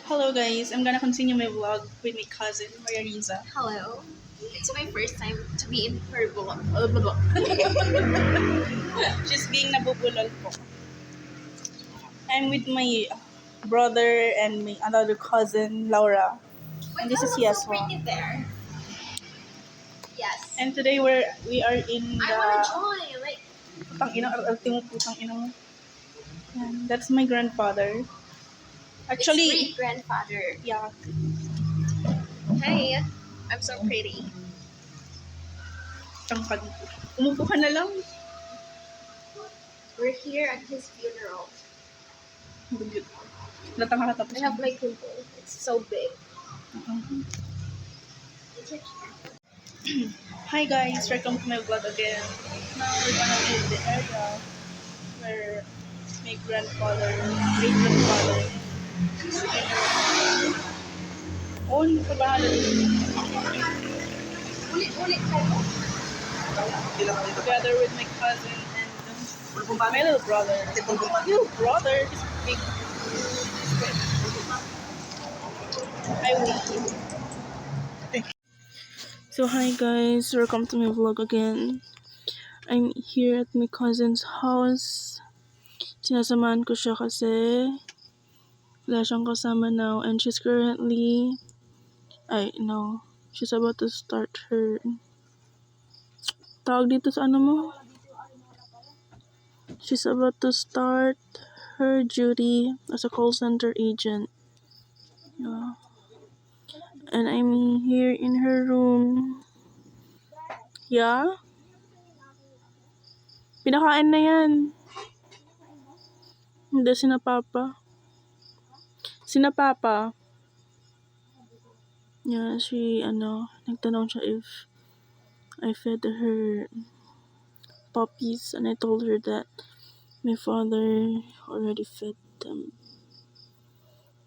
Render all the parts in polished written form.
Hello guys, I'm gonna continue my vlog with my cousin, Maria Riza. Hello. It's my first time to be in her vlog. She's being nabubulol po. I'm with my brother and my another cousin, Laura. And this is So Yaswa. pretty there. Yes. And today we are in I wanna the join. Like, putang ina, ultimo putang ina mo. Yan, that's my grandfather. it's Actually, great grandfather. yeah, Hey, I'm so pretty. tangkad. Umupo ka na lang. We're here at his funeral. Latang ka tapos. I have my pimple. It's so big. Hi guys, welcome to my vlog again. Now we're gonna be in the area where my grandfather, great grandfather, oh, sa bahala Ulit kayo. together with my cousin and my little brother. Little brother is big. I will. So hi guys, welcome to my vlog again. I'm here at my cousin's house. Sinasamahan ko siya kasi wala siyang kasama now and she's she's about to start her tawag dito sa ano mo? She's about to start her duty as a call center agent. Yeah. And I'm here in her room. Yeah? Pinakain na yan. Hindi, sina Papa. Yeah, nagtanong siya if I fed her puppies and I told her that my father already fed them.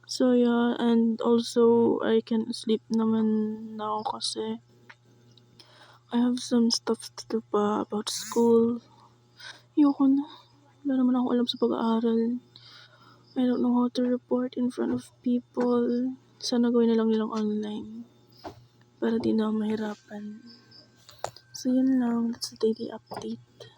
So yeah, and also I can sleep naman now kasi I have some stuff to do pa about school. Ayoko na. Wala naman ako alam sa pag-aaral. I don't know how to report in front of people. Sana gawin na lang nilang online. Para di na ako mahirapan. So yun lang. That's the daily update.